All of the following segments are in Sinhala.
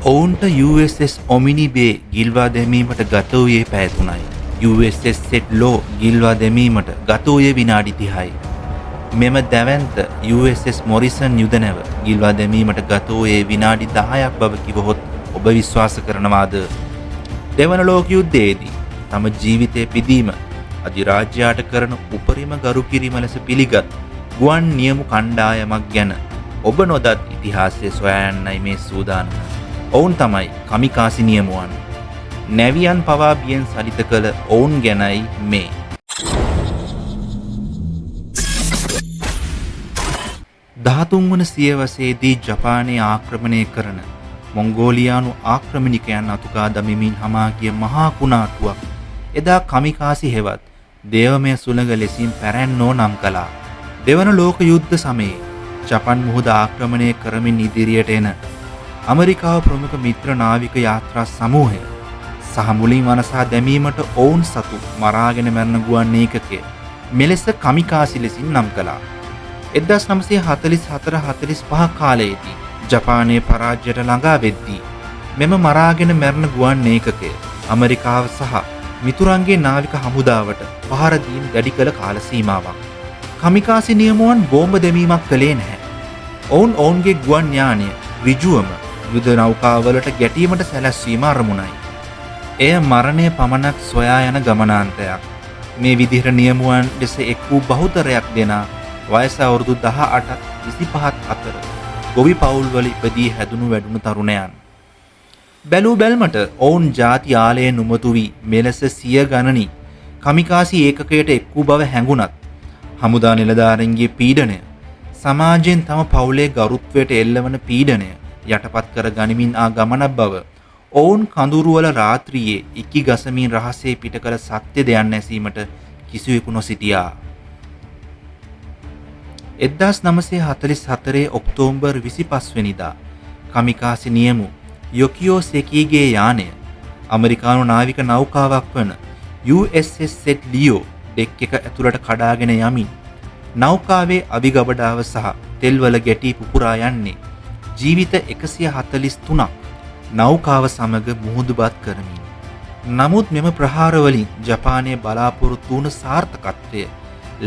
ඔවුන්ට USS ඔමිනි බේ ගිල්වා දැමීමට ගත වූයේ පැය 3යි. USS සෙට් ලෝ ගිල්වා දැමීමට ගත වූයේ විනාඩි 30යි. මෙම දැවැන්ත USS මොරිසන් යුද නැව ගිල්වා දැමීමට ගත වූයේ විනාඩි 10ක් බව කිවහොත් ඔබ විශ්වාස කරනවාද? දෙවන ලෝක යුද්ධයේදී තම ජීවිතය පිදීම අධිරාජ්‍යයට කරන උපරිම ගරු කිරීම ලෙස පිළිගත් ගුවන් නියමු කණ්ඩායමක් ගැන ඔබ නොදත් ඉතිහාසයේ සොයා යන්නයි මේ සූදානම. ඔවුන් තමයි කමිකාසි නියමුවන්. නැවියන් පවා බියෙන් සලිත කළ ඔවුන් ගැනයි මේ. දහතුන් වන සියවසේදී ජපානයේ ආක්‍රමණය කරන මොංගෝලියානු ආක්‍රමණිකයන් අතුකා දමමින් හමා ගිය මහා කුණාටුවක් එදා කමිකාසි හෙවත් දේවමය සුළඟ ලෙසින් පැරැන්නෝ නම් කළා. දෙවන ලෝක යුද්ධ සමයේ ජපන් මුහුද ආක්‍රමණය කරමින් ඉදිරියට එන ඇමරිකාව ප්‍රමුඛ මිත්‍ර නාවික යාත්‍රා සමූහය සහ මුලින් වනසා දැමීමට ඔවුන් සතු මරාගෙන මැරෙන ගුවන් ඒකකය මෙලෙස කමිකාසි ලෙසින් නම් කළා. 1944-45 කාලයේදී ජපානයේ පරාජයට ළඟා වෙද්දී මෙම මරාගෙන මැරෙන ගුවන් ඒකකය ඇමරිකාව සහ මිතුරන්ගේ නාවික හමුදාවට පහර දීම දැඩි කළ කාල සීමාවක්. කමිකාසි නියමුවන් බෝම්බ දැමීමක් කළේ නැහැ. ඔවුන්ගේ ගුවන් යානය ඍජුවම යුද නෞකාවලට ගැටීමට සැලැස්වීම අරමුණයි. එය මරණය පමණක් සොයා යන ගමනාන්තයක්. මේ විදිහට නියමුවන් ලෙස එක් වූ බහුතරයක් දෙනා වයස අවුරුදු 18-25 අතර ගොවි පවුල්වල ඉපදී හැදුණු වැඩුණු තරුණයන්. බැලූ බැල්මට ඔවුන් ජාති ආලයේ නුමතු වී මෙලෙස සිය ගණනි කමිකාසි ඒකකයට එක් වූ බව හැඟුණත් හමුදා නිලධාරීන්ගේ පීඩනය සමාජයෙන් තම පවුලේ ගරුත්වයට එල්ලවන පීඩනය යටපත් කර ගනිමින් ආ ගමනක් බව ඔවුන් කඳුරුවල රාත්‍රියේ ඉකි ගසමින් රහසේ පිට කළ සත්‍ය දෙයන් ඇසීමට කිසිවෙකු නොසිටියා. 1944 ඔක්තෝබර් 25 වෙනිදා කමිකාසි නියමු යොකියෝ සෙකීගේ යානය ඇමරිකානු නාවික නෞකාවක් වන USS සෙට් ලියෝ ඩෙක් එක ඇතුළට කඩාගෙන යමින් නෞකාවේ අවිගබඩාව සහ තෙල්වල ගැටී පුපුරා යන්නේ ජීවිත 143ක් නෞකාව සමග මුහුදුබත් කරමින්. නමුත් මෙම ප්‍රහාරවලින් ජපානයේ බලාපොරොත්තු වුණ සාර්ථකත්වය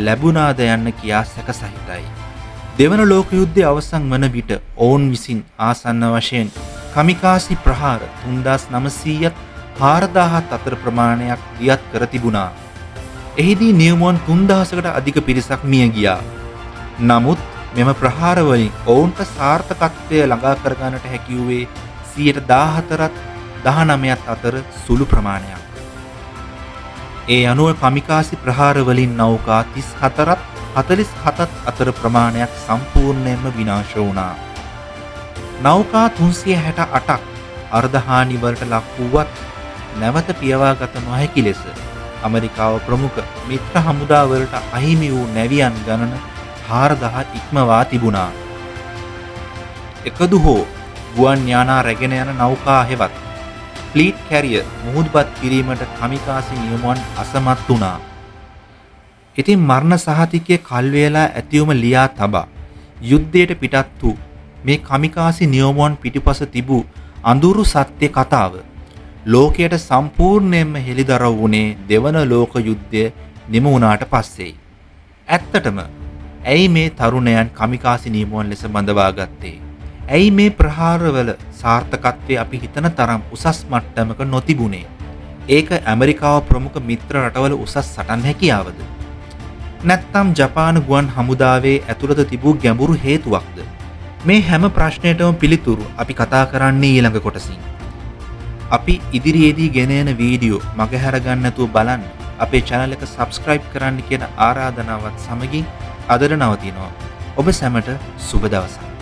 ලැබුණාද යන්න කියා සැකසහිතයි. දෙවන ලෝක යුද්ධය අවසන් වන විට ඔවුන් විසින් ආසන්න වශයෙන් කමිකාසි ප්‍රහාර 3900ත් 4000ත් අතර ප්‍රමාණයක් දියත් කර තිබුණා. එහිදී නියමුවන් 3000කට අධික පිරිසක් මිය ගියා. නමුත් මෙම ප්‍රහාරවලින් ඔවුන්ට සාර්ථකත්වය ළඟා කරගන්නට හැකි වූයේ 14ත් 19ත් අතර සුළු ප්‍රමාණයක්. ඒ අනුව කමිකාසි ප්‍රහාරවලින් නෞකා 34ත් 47ත් අතර ප්‍රමාණයක් සම්පූර්ණයෙන්ම විනාශ වුණා. නෞකා 368ක් අර්ධහානි වලට ලක් වුවත් නැවත පියවාගත නොහැකි ලෙස ඇමරිකාව ප්‍රමුඛ මිත්‍ර හමුදාවලට අහිමි වූ නැවියන් ගණන 4000 ඉක්මවා තිබුණා. එකදු හෝ ගුවන් යානා රැගෙන යන නෞකා හෙවත් ෆ්ලීට් කැරියර් මුහුදුබත් කිරීමට කමිකාසි නියමුවන් අසමත් වුණා. ඉතින් මරණ සහතිකයේ කල් වේලා ඇතිවම ලියා තබා යුද්ධයට පිටත් වූ මේ කමිකාසි නියමුවන් පිටිපස තිබූ අඳුරු සත්‍ය කතාව ලෝකයට සම්පූර්ණයෙන්ම හෙළිදරව් වුණේ දෙවන ලෝක යුද්ධය නිම වුණාට පස්සෙයි. ඇත්තටම ඇයි මේ තරුණයන් කමිකාසි නියමුවන් ලෙස බඳවා ගත්තේ? ඇයි මේ ප්‍රහාරවල සාර්ථකත්වය අපි හිතන තරම් උසස් මට්ටමක නොතිබුණේ? ඒක ඇමරිකාව ප්‍රමුඛ මිත්‍ර රටවල උසස් සටන් හැකියාවද? නැත්නම් ජපාන ගුවන් හමුදාවේ ඇතුළත තිබූ ගැඹුරු හේතුවක්ද? මේ හැම ප්‍රශ්නයටම පිළිතුරු අපි කතා කරන්නේ ඊළඟ කොටසින්. අපි ඉදිරියේදී ගෙන එන වීඩියෝ මගහැර ගන්න නැතුව බලන්න අපේ channel එක subscribe කරන්න කියන ආරාධනාවත් සමගින් අදට නවතිනවා. ඔබ සැමට සුබ දවසක්.